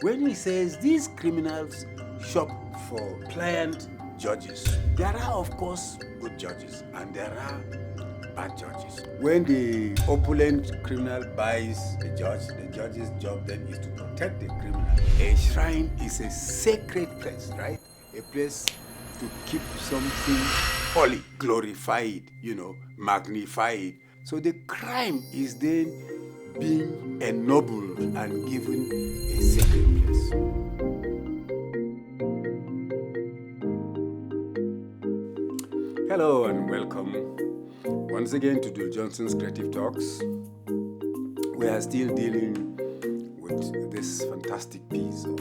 when he says these criminals shop for pliant judges. There are, of course, good judges and there are bad judges. When the opulent criminal buys the judge's job then is to protect the criminal. A shrine is a sacred place, right? A place to keep something holy, glorified, magnified. So the crime is then being ennobled and given a sacred place. Hello and welcome once again to Dul Johnson's Creative Talks. We are still dealing with this fantastic piece of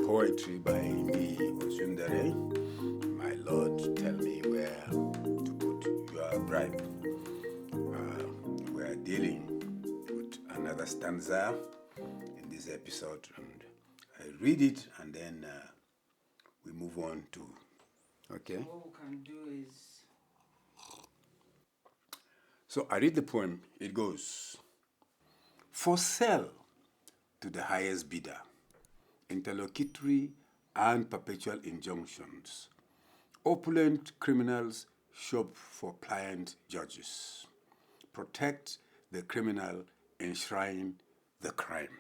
poetry by me, Osundare. My Lord, tell me where to put your bribe. We are dealing with another stanza in this episode, and I read it and then we move on to. Okay. What we can do is. So I read the poem. It goes: For sale to the highest bidder, interlocutory and perpetual injunctions. Opulent criminals shop for pliant judges. Protect the criminal, enshrine the crime.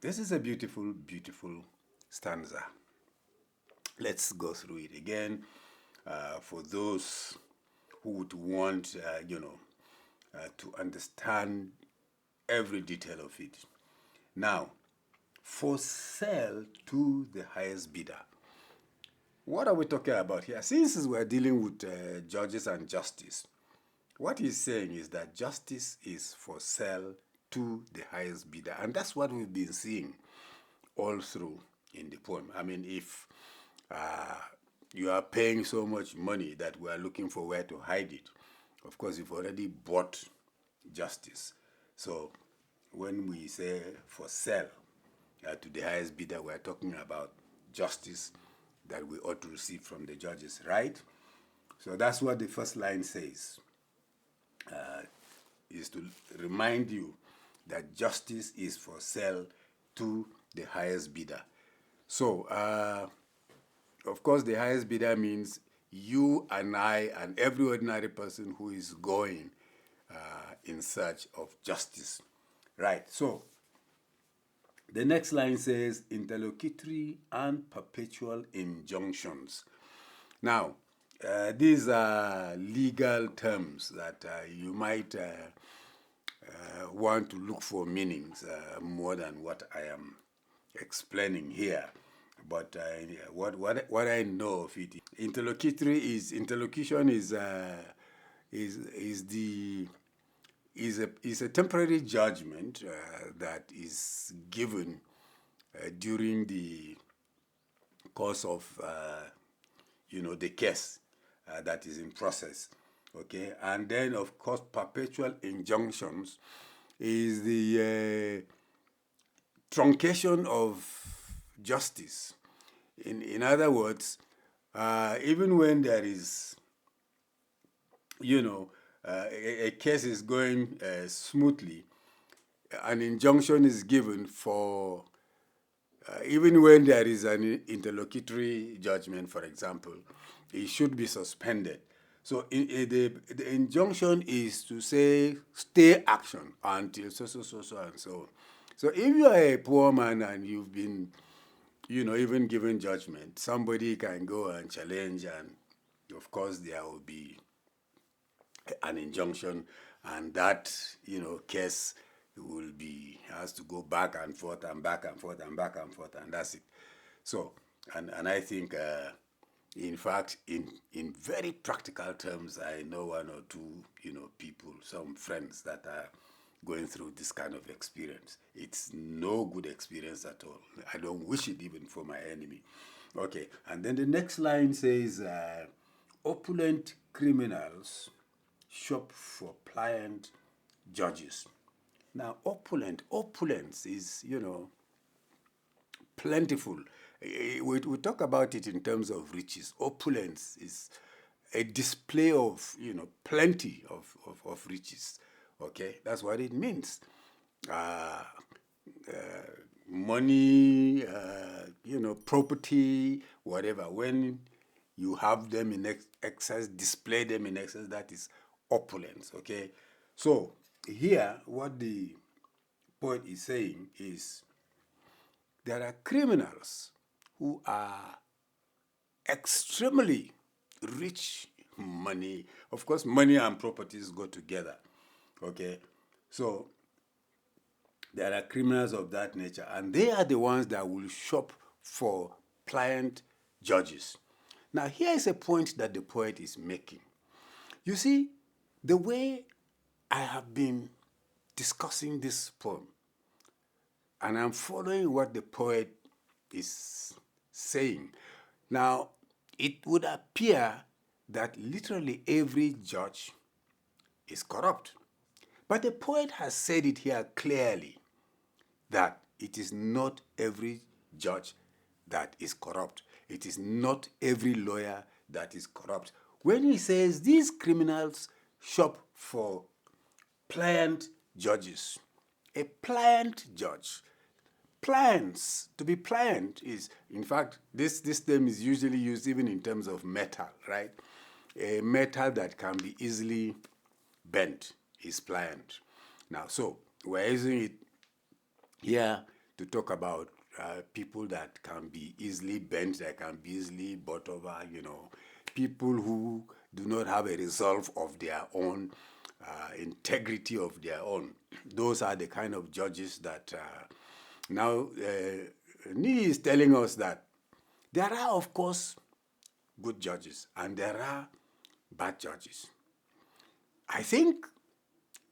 This is a beautiful, beautiful stanza. Let's go through it again for those who would want, to understand every detail of it. Now, for sale to the highest bidder. What are we talking about here? Since we're dealing with judges and justice, what he's saying is that justice is for sale to the highest bidder. And that's what we've been seeing all through in the poem. I mean, if you are paying so much money that we are looking for where to hide it, of course, you've already bought justice. So when we say for sale to the highest bidder, we're talking about justice that we ought to receive from the judges, right? So that's what the first line says, is to remind you that justice is for sale to the highest bidder. So, of course, the highest bidder means you and I and every ordinary person who is going in search of justice. Right, so the next line says interlocutory and perpetual injunctions. Now, these are legal terms that you might want to look for meanings more than what I am explaining here. But what I know of it, interlocution is a temporary judgment that is given during the course of the case that is in process. Okay, and then of course perpetual injunctions is the truncation of justice. In other words, even when there is, a case is going smoothly, an injunction is given for, even when there is an interlocutory judgment, for example, it should be suspended. So the injunction is to say, stay action until so, and so on. So if you are a poor man and you've been, even given judgment, somebody can go and challenge, and of course there will be an injunction, and that, case has to go back and forth and back and forth and back and forth, and that's it. So, and I think, in fact, in very practical terms, I know one or two, people, some friends that are going through this kind of experience. It's no good experience at all. I don't wish it even for my enemy. Okay, and then the next line says, opulent criminals shop for pliant judges. Now, opulence is, plentiful. We talk about it in terms of riches. Opulence is a display of, plenty of riches. Okay, that's what it means. money, property, whatever. When you have them in excess, display them in excess, that is opulence, okay? So here, what the poet is saying is there are criminals who are extremely rich money. Of course, money and properties go together, okay? So there are criminals of that nature, and they are the ones that will shop for pliant judges. Now, here is a point that the poet is making. You see, the way I have been discussing this poem, and I'm following what the poet is saying. Now, it would appear that literally every judge is corrupt. But the poet has said it here clearly that it is not every judge that is corrupt. It is not every lawyer that is corrupt. When he says these criminals shop for pliant judges, a pliant judge, pliance, to be pliant is, in fact, this term is usually used even in terms of metal, right? A metal that can be easily bent is pliant. Now, so we're using it here to talk about people that can be easily bent, that can be easily bought over, people who do not have a resolve of their own, integrity of their own. Those are the kind of judges that now Ni is telling us that there are, of course, good judges and there are bad judges. I think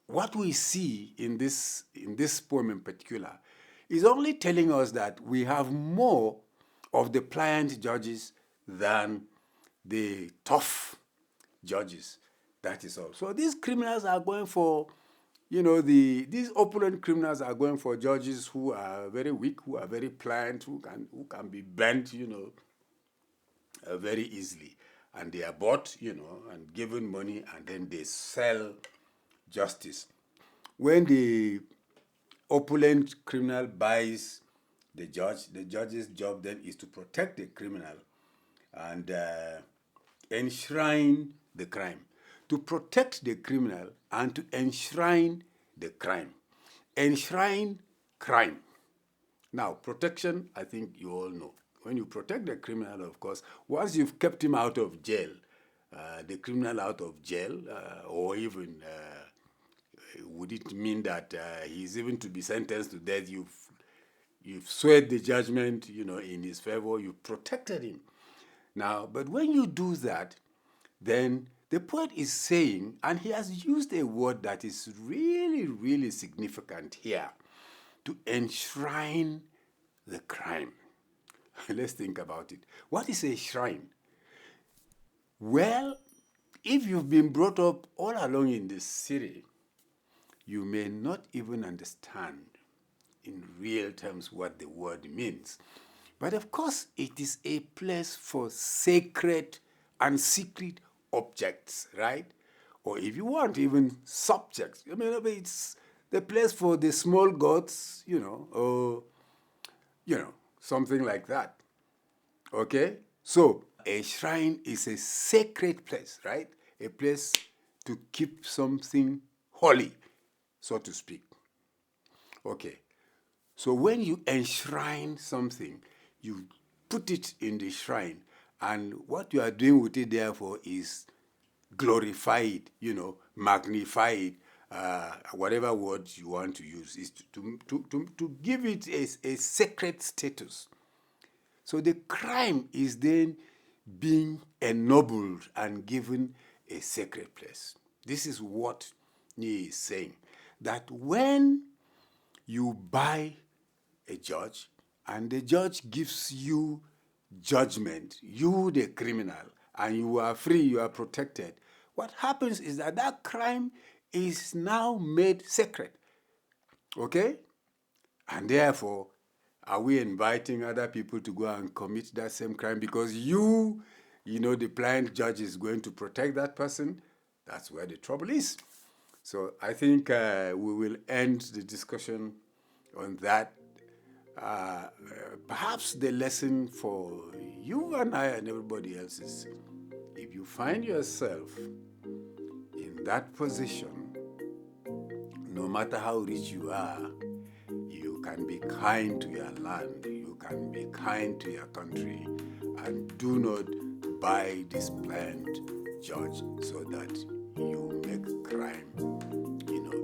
what we see in this poem in particular is only telling us that we have more of the pliant judges than the tough judges. That is all. So these criminals are going for, these opulent criminals are going for judges who are very weak, who are very pliant, who can be bent, very easily. And they are bought, and given money, and then they sell justice. When the opulent criminal buys the judge's job then is to protect the criminal and enshrine the crime. To protect the criminal and to enshrine the crime. Enshrine crime. Now, protection, I think you all know. When you protect the criminal, of course, once you've kept him out of jail, the criminal out of jail, or even would it mean that he's even to be sentenced to death? You've swayed the judgment, in his favor. You've protected him. Now, but when you do that, then the poet is saying, and he has used a word that is really, really significant here, to enshrine the crime. Let's think about it. What is a shrine? Well, if you've been brought up all along in this city, you may not even understand in real terms what the word means. But of course, it is a place for sacred and secret objects, right? Or if you want, even subjects. It's the place for the small gods, or, something like that. Okay? So, a shrine is a sacred place, right? A place to keep something holy, so to speak. Okay. So when you enshrine something, you put it in the shrine, and what you are doing with it, therefore, is glorify it, magnify it, whatever words you want to use, is to give it a sacred status. So the crime is then being ennobled and given a sacred place. This is what he is saying, that when you buy a judge and the judge gives you judgment, you the criminal, and you are free, you are protected, what happens is that crime is now made sacred. Okay? And therefore, are we inviting other people to go and commit that same crime because the pliant judge is going to protect that person? That's where the trouble is. So I think we will end the discussion On that, perhaps the lesson for you and I and everybody else is, if you find yourself in that position, no matter how rich you are, you can be kind to your land, you can be kind to your country, and do not buy this blind judge so that you make crime,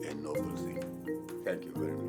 a noble thing. Thank you very much.